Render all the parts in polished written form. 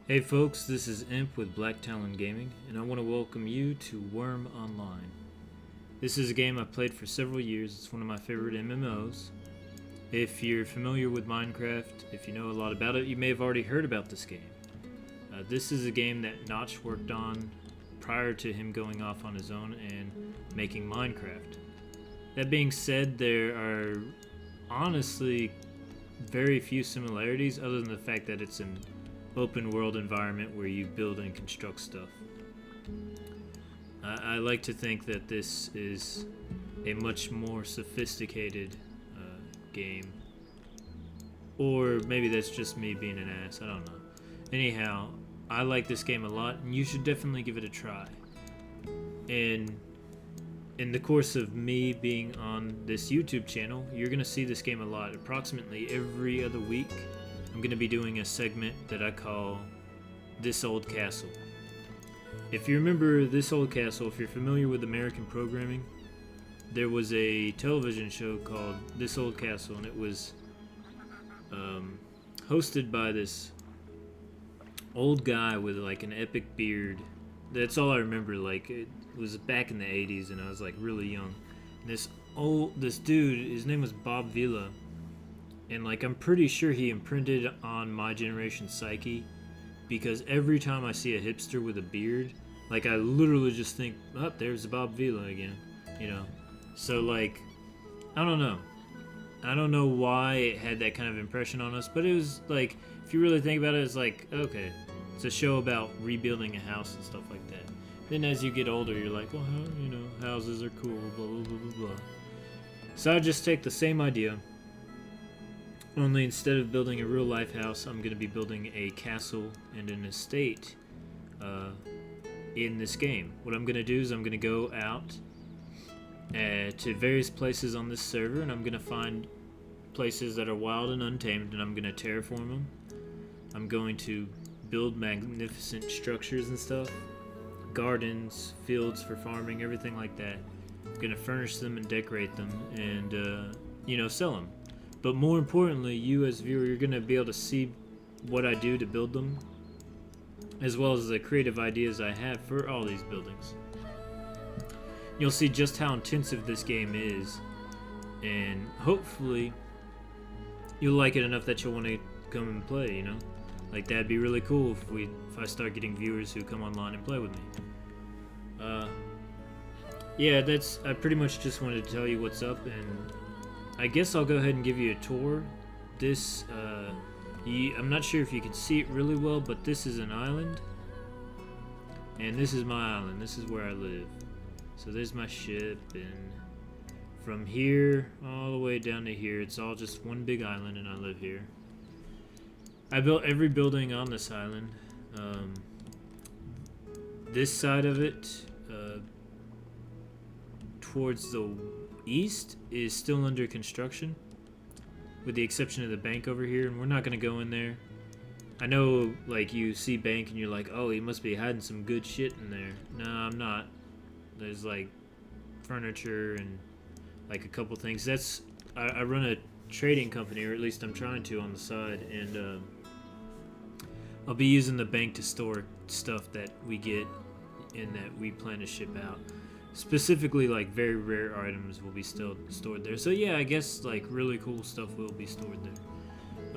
Hey folks, this is Imp with Black Talon Gaming, and I want to welcome you to Wurm Online. This is a game I've played for several years. It's one of my favorite MMOs. If you're familiar with Minecraft, if you know a lot about it, you may have already heard about this game. This is a game that Notch worked on prior to him going off on his own and making Minecraft. That being said, there are honestly very few similarities other than the fact that it's an open world environment where you build and construct stuff. I like to think that this is a much more sophisticated game, or maybe that's just me being an ass, I don't know. Anyhow, I like this game a lot, and you should definitely give it a try. And in the course of me being on this YouTube channel, you're going to see this game a lot. Approximately every other week, I'm going to be doing a segment that I call This Old Castle. If you remember This Old Castle, if you're familiar with American programming, there was a television show called This Old Castle, and it was hosted by this old guy with like an epic beard. That's all I remember. Like, it was back in the 80s, and I was like really young. And this dude, his name was Bob Vila. And like, I'm pretty sure he imprinted on my generation's psyche, because every time I see a hipster with a beard, like, I literally just think, oh, there's Bob Vila again, you know? So like, I don't know why it had that kind of impression on us, but it was like, if you really think about it, it's like, okay, it's a show about rebuilding a house and stuff like that. Then as you get older, you're like, well, houses are cool, blah, blah, blah, blah, blah. So I just take the same idea, only instead of building a real life house, I'm going to be building a castle and an estate in this game. What I'm going to do is I'm going to go out to various places on this server, and I'm going to find places that are wild and untamed, and I'm going to terraform them. I'm going to build magnificent structures and stuff, gardens, fields for farming, everything like that. I'm going to furnish them and decorate them and, sell them. But more importantly, you as a viewer, you're going to be able to see what I do to build them, as well as the creative ideas I have for all these buildings. You'll see just how intensive this game is, and hopefully you'll like it enough that you'll want to come and play, you know? Like, that'd be really cool if I start getting viewers who come online and play with me. Yeah, I pretty much just wanted to tell you what's up, and I guess I'll go ahead and give you a tour. This, I'm not sure if you can see it really well, but this is an island. And this is my island. This is where I live. So there's my ship, and from here all the way down to here, it's all just one big island, and I live here. I built every building on this island. This side of it, towards the east, is still under construction, with the exception of the bank over here, and we're not going to go in there. I know, like, you see bank and you're like, oh, he must be hiding some good shit in there. No, I'm not. There's like furniture and like a couple things. I run a trading company, or at least I'm trying to, on the side, and I'll be using the bank to store stuff that we get and that we plan to ship out. Specifically, like, very rare items will be still stored there. So yeah, I guess like really cool stuff will be stored there.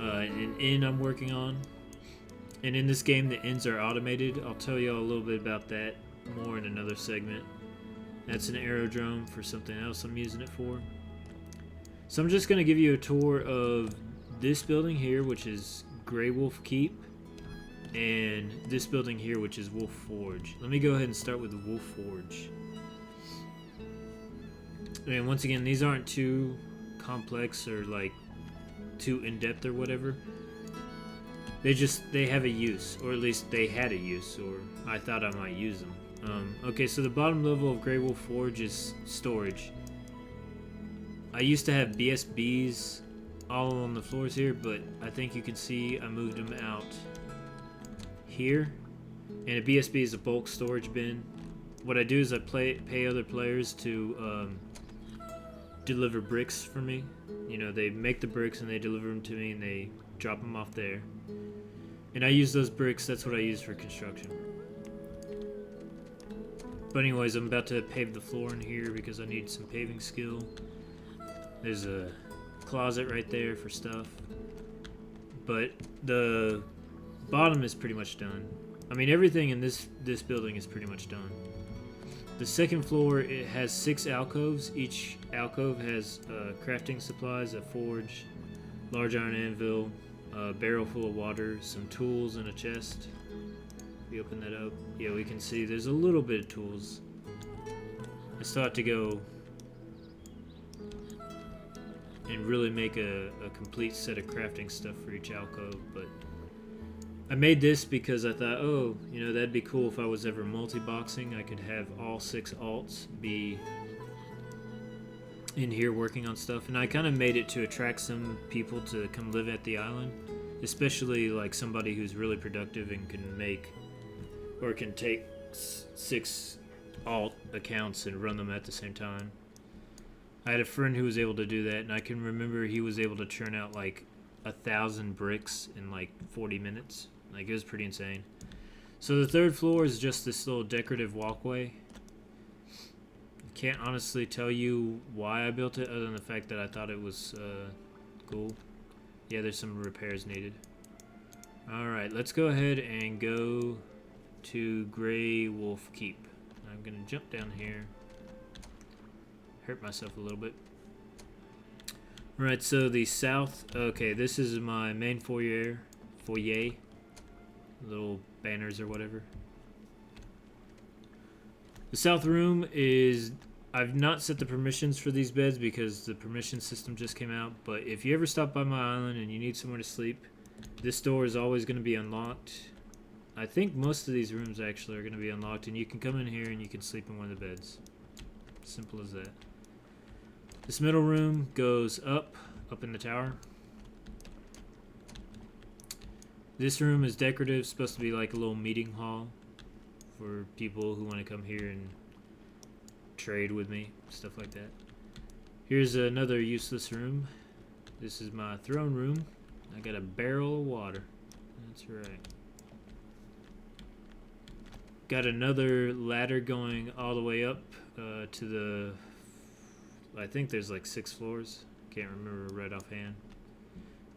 An inn I'm working on, and in this game the inns are automated. I'll tell you all a little bit about that more in another segment. That's an aerodrome for something else I'm using it for. So I'm just going to give you a tour of this building here, which is Grey Wolf Keep, and this building here, which is Wolf Forge. Let me go ahead and start with the Wolf Forge. And once again, these aren't too complex or like too in-depth or whatever. They have a use, or at least they had a use, or I thought I might use them. Okay, so the bottom level of Grey Wolf Forge is storage. I used to have BSBs all on the floors here, but I think you can see I moved them out here. And a BSB is a bulk storage bin. What I do is I pay other players to deliver bricks for me. You know, they make the bricks and they deliver them to me, and they drop them off there. And I use those bricks, that's what I use for construction. But anyways, I'm about to pave the floor in here because I need some paving skill. There's a closet right there for stuff. But the bottom is pretty much done. I mean, everything in this building is pretty much done. The second floor, it has 6 alcoves. Each alcove has crafting supplies, a forge, large iron anvil, a barrel full of water, some tools, and a chest. If we open that up, yeah, we can see there's a little bit of tools. I still have to go and really make a complete set of crafting stuff for each alcove, but I made this because I thought, oh, you know, that'd be cool if I was ever multi-boxing. I could have all 6 alts be in here working on stuff. And I kind of made it to attract some people to come live at the island, especially like somebody who's really productive and can make, or can take 6 alt accounts and run them at the same time. I had a friend who was able to do that, and I can remember he was able to churn out like 1,000 bricks in like 40 minutes. Like, it was pretty insane. So the third floor is just this little decorative walkway. I can't honestly tell you why I built it, other than the fact that I thought it was cool. Yeah, there's some repairs needed. Alright, let's go ahead and go to Grey Wolf Keep. I'm gonna jump down here. Hurt myself a little bit. Alright, so the south, okay, this is my main foyer, little banners or whatever. The south room is, I've not set the permissions for these beds because the permission system just came out, but if you ever stop by my island and you need somewhere to sleep, this door is always going to be unlocked. I think most of these rooms actually are going to be unlocked, and you can come in here and you can sleep in one of the beds. Simple as that. This middle room goes up in the tower. This room is decorative, supposed to be like a little meeting hall for people who want to come here and trade with me, stuff like that. Here's another useless room. This is my throne room. I got a barrel of water. That's right. Got another ladder going all the way up to the, I think there's like 6 floors. Can't remember right offhand.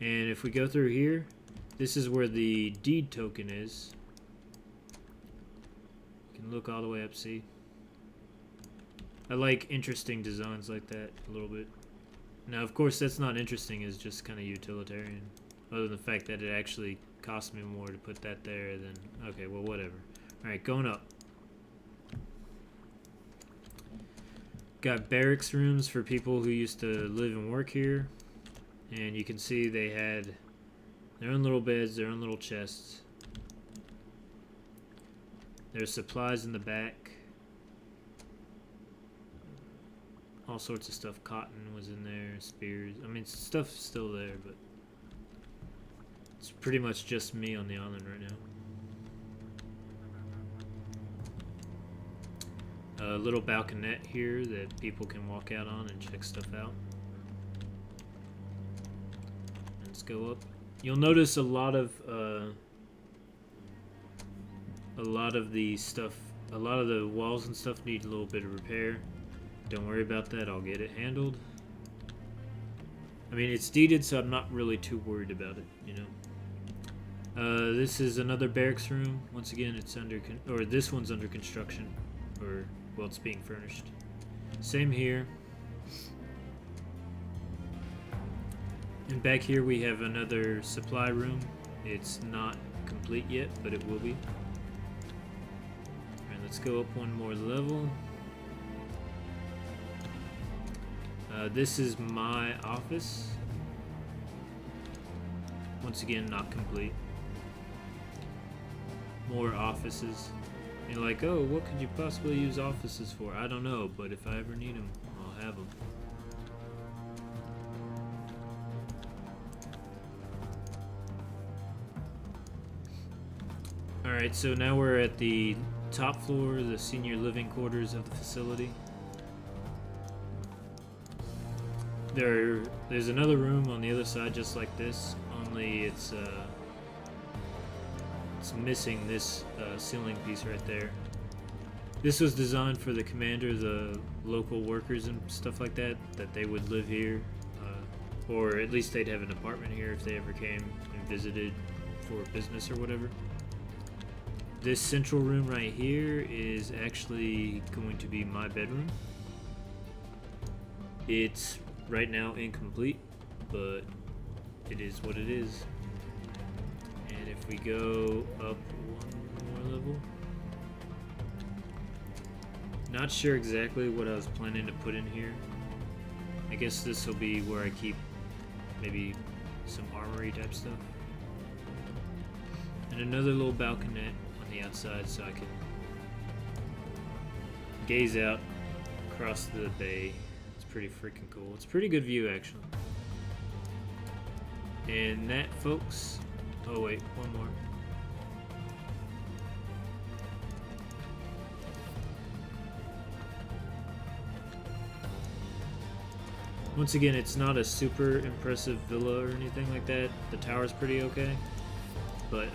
And if we go through here, this is where the deed token is. You can look all the way up, see? I like interesting designs like that a little bit. Now, of course, that's not interesting, it's just kind of utilitarian. Other than the fact that it actually cost me more to put that there than... Okay, well, whatever. Alright, going up. Got barracks rooms for people who used to live and work here. And you can see they had their own little beds, their own little chests. There's supplies in the back. All sorts of stuff. Cotton was in there, spears. I mean, stuff's still there, but it's pretty much just me on the island right now. A little balconette here that people can walk out on and check stuff out. Let's go up. You'll notice a lot of the stuff, a lot of the walls and stuff need a little bit of repair. Don't worry about that, I'll get it handled. I mean, it's deeded, so I'm not really too worried about it, you know. This is another barracks room. Once again, it's under, or this one's under construction, or, well, it's being furnished. Same here. And back here we have another supply room. It's not complete yet, but it will be. Alright, let's go up one more level. This is my office. Once again, not complete. More offices. You're like, oh, what could you possibly use offices for? I don't know, but if I ever need them, I'll have them. Alright, so now we're at the top floor, the senior living quarters of the facility. There's another room on the other side just like this, only it's it's missing this ceiling piece right there. This was designed for the commander, the local workers and stuff like that they would live here, or at least they'd have an apartment here if they ever came and visited for business or whatever. This central room right here is actually going to be my bedroom. It's right now incomplete, but it is what it is. And if we go up one more level, not sure exactly what I was planning to put in here. I guess this will be where I keep maybe some armory type stuff. And another little balconette on the outside so I can gaze out across the bay. It's pretty freaking cool. It's a pretty good view actually. And that, folks, oh wait, one more. Once again, it's not a super impressive villa or anything like that. The tower's pretty okay. But,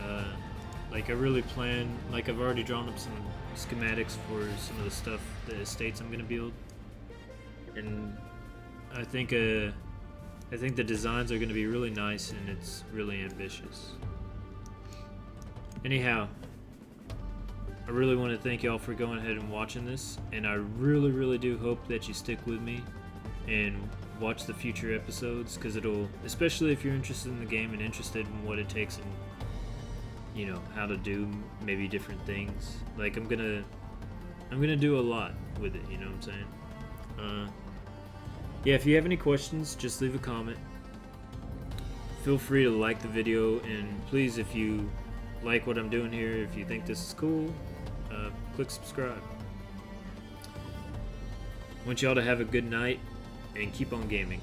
like, I really plan, like, I've already drawn up some schematics for some of the stuff, the estates I'm gonna build. And I think the designs are gonna be really nice and it's really ambitious. Anyhow, I really want to thank y'all for going ahead and watching this, and I really do hope that you stick with me and watch the future episodes, because it'll, especially if you're interested in the game and interested in what it takes and, you know, how to do maybe different things. Like, I'm gonna do a lot with it, you know what I'm saying? Yeah, if you have any questions, just leave a comment. Feel free to like the video, and please, if you like what I'm doing here, if you think this is cool, click subscribe. I want y'all to have a good night and keep on gaming.